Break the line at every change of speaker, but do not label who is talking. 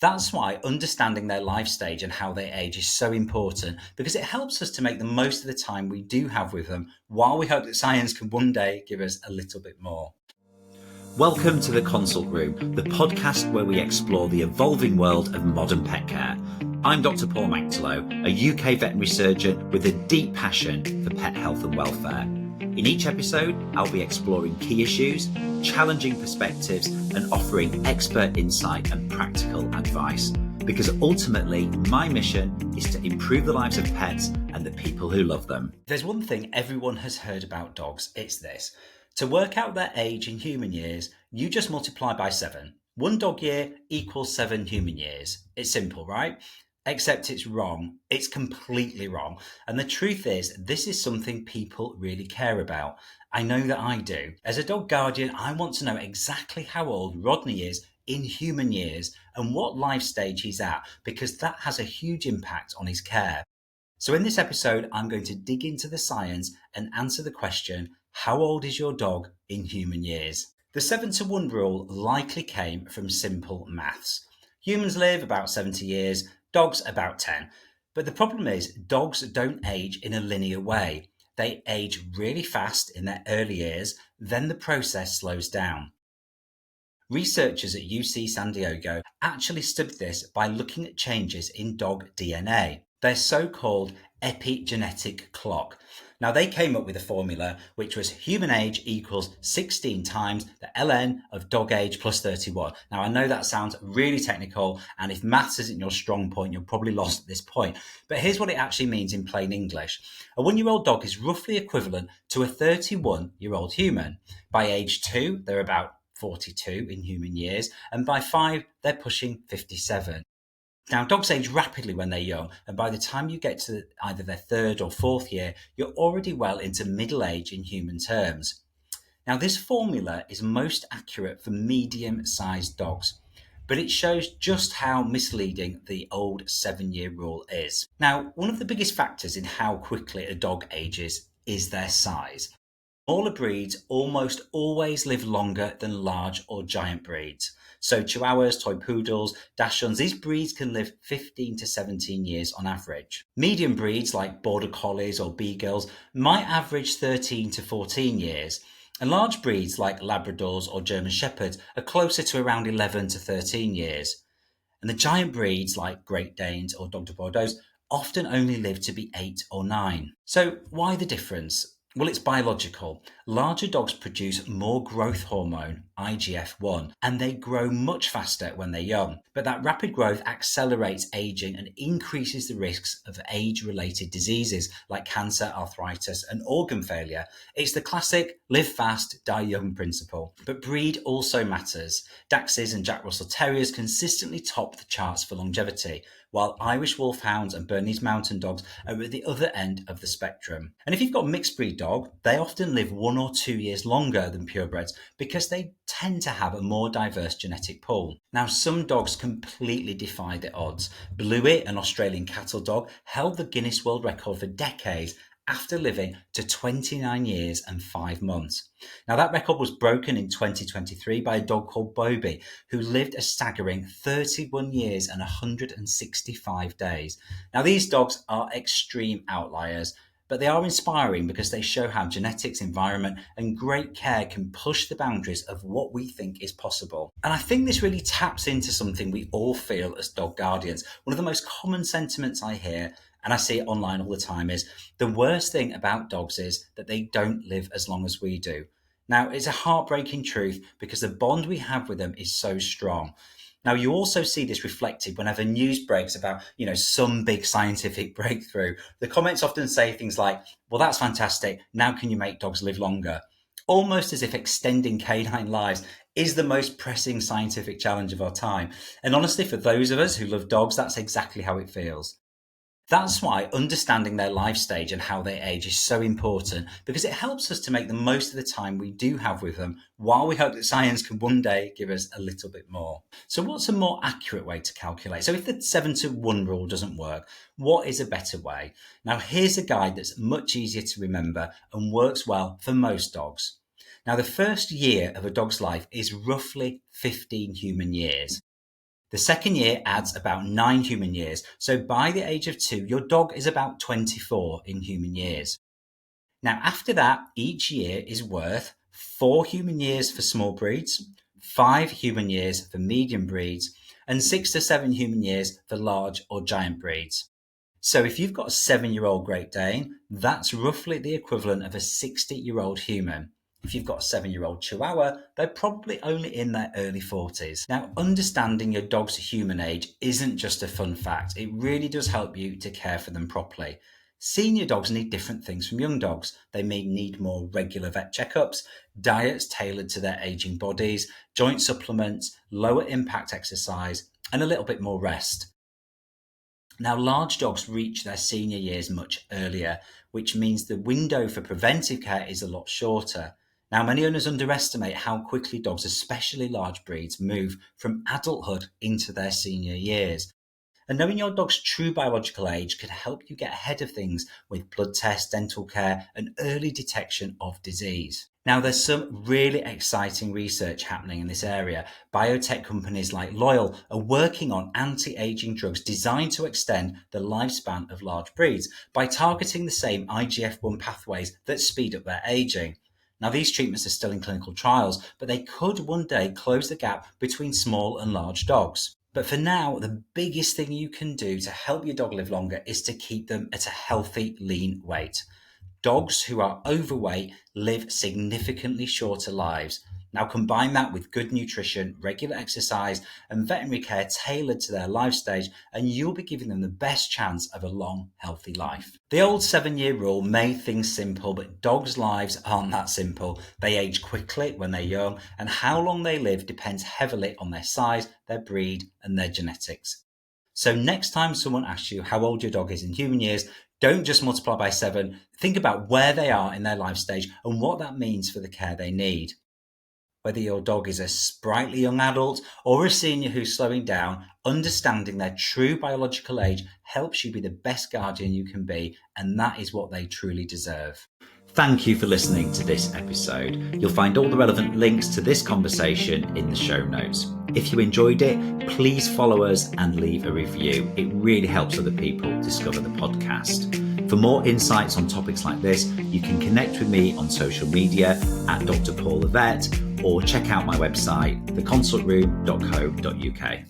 That's why understanding their life stage and how they age is so important, because it helps us to make the most of the time we do have with them, while we hope that science can one day give us a little bit more.
Welcome to The Consult Room, the podcast where we explore the evolving world of modern pet care. I'm Dr Paul Manktelow, a UK veterinary surgeon with a deep passion for pet health and welfare. In each episode, I'll be exploring key issues, challenging perspectives, and offering expert insight and practical advice. Because ultimately, my mission is to improve the lives of pets and the people who love them.
If there's one thing everyone has heard about dogs, it's this. To work out their age in human years, you just multiply by 7. 1 dog year equals 7 human years. It's simple, right? Except it's wrong. It's completely wrong. And the truth is, this is something people really care about. I know that I do. As a dog guardian, I want to know exactly how old Rodney is in human years and what life stage he's at, because that has a huge impact on his care. So in this episode, I'm going to dig into the science and answer the question, how old is your dog in human years? The 7-to-1 rule likely came from simple maths. Humans live about 70 years, dogs about 10. But the problem is, dogs don't age in a linear way. They age really fast in their early years, then the process slows down. Researchers at UC San Diego actually studied this by looking at changes in dog DNA, their so-called epigenetic clock. Now, they came up with a formula which was human age equals 16 times the ln of dog age plus 31. Now, I know that sounds really technical, and if maths isn't your strong point, you're probably lost at this point. But here's what it actually means in plain English. A 1-year-old dog is roughly equivalent to a 31-year-old human. By age 2, they're about 42 in human years, and by 5, they're pushing 57. Now, dogs age rapidly when they're young, and by the time you get to either their 3rd or 4th year, you're already well into middle age in human terms. Now, this formula is most accurate for medium-sized dogs, but it shows just how misleading the old 7-year rule is. Now, one of the biggest factors in how quickly a dog ages is their size. Smaller breeds almost always live longer than large or giant breeds. So Chihuahuas, Toy Poodles, Dachshunds, these breeds can live 15 to 17 years on average. Medium breeds like Border Collies or Beagles might average 13 to 14 years. And large breeds like Labradors or German Shepherds are closer to around 11 to 13 years. And the giant breeds like Great Danes or Dr Bordeaux often only live to be 8 or 9. So why the difference? Well, it's biological. Larger dogs produce more growth hormone, IGF-1, and they grow much faster when they're young. But that rapid growth accelerates aging and increases the risks of age-related diseases like cancer, arthritis, and organ failure. It's the classic live fast, die young principle. But breed also matters. Dachshunds and Jack Russell Terriers consistently top the charts for longevity, while Irish Wolfhounds and Bernese Mountain Dogs are at the other end of the spectrum. And if you've got a mixed breed dog, they often live 1 or 2 years longer than purebreds because they tend to have a more diverse genetic pool. Now, some dogs completely defy the odds. Bluey, an Australian cattle dog, held the Guinness World Record for decades after living to 29 years and 5 months. Now, that record was broken in 2023 by a dog called Bobby, who lived a staggering 31 years and 165 days. Now, these dogs are extreme outliers, but they are inspiring because they show how genetics, environment, and great care can push the boundaries of what we think is possible. And I think this really taps into something we all feel as dog guardians. One of the most common sentiments I hear, and I see it online all the time, is the worst thing about dogs is that they don't live as long as we do. Now, it's a heartbreaking truth because the bond we have with them is so strong. Now, you also see this reflected whenever news breaks about, some big scientific breakthrough. The comments often say things like, well, that's fantastic. Now can you make dogs live longer? Almost as if extending canine lives is the most pressing scientific challenge of our time. And honestly, for those of us who love dogs, that's exactly how it feels. That's why understanding their life stage and how they age is so important, because it helps us to make the most of the time we do have with them, while we hope that science can one day give us a little bit more. So what's a more accurate way to calculate? So if the 7-to-1 rule doesn't work, what is a better way? Now, here's a guide that's much easier to remember and works well for most dogs. Now, the first year of a dog's life is roughly 15 human years. The second year adds about 9 human years, so by the age of 2, your dog is about 24 in human years. Now, after that, each year is worth 4 human years for small breeds, 5 human years for medium breeds, and 6 to 7 human years for large or giant breeds. So if you've got a 7-year-old Great Dane, that's roughly the equivalent of a 60-year-old human. If you've got a 7-year-old Chihuahua, they're probably only in their early 40s. Now, understanding your dog's human age isn't just a fun fact. It really does help you to care for them properly. Senior dogs need different things from young dogs. They may need more regular vet checkups, diets tailored to their aging bodies, joint supplements, lower impact exercise, and a little bit more rest. Now, large dogs reach their senior years much earlier, which means the window for preventive care is a lot shorter. Now, many owners underestimate how quickly dogs, especially large breeds, move from adulthood into their senior years. And knowing your dog's true biological age can help you get ahead of things with blood tests, dental care, and early detection of disease. Now, there's some really exciting research happening in this area. Biotech companies like Loyal are working on anti-aging drugs designed to extend the lifespan of large breeds by targeting the same IGF-1 pathways that speed up their aging. Now, these treatments are still in clinical trials, but they could one day close the gap between small and large dogs. But for now, the biggest thing you can do to help your dog live longer is to keep them at a healthy, lean weight. Dogs who are overweight live significantly shorter lives. Now combine that with good nutrition, regular exercise, and veterinary care tailored to their life stage, and you'll be giving them the best chance of a long, healthy life. The old 7-year rule made things simple, but dogs' lives aren't that simple. They age quickly when they're young, and how long they live depends heavily on their size, their breed, and their genetics. So next time someone asks you how old your dog is in human years, don't just multiply by 7. Think about where they are in their life stage and what that means for the care they need. Whether your dog is a sprightly young adult or a senior who's slowing down, understanding their true biological age helps you be the best guardian you can be, and that is what they truly deserve.
Thank you for listening to this episode. You'll find all the relevant links to this conversation in the show notes. If you enjoyed it, please follow us and leave a review. It really helps other people discover the podcast. For more insights on topics like this, you can connect with me on social media at Dr Paul the Vet, or check out my website, theconsultroom.co.uk.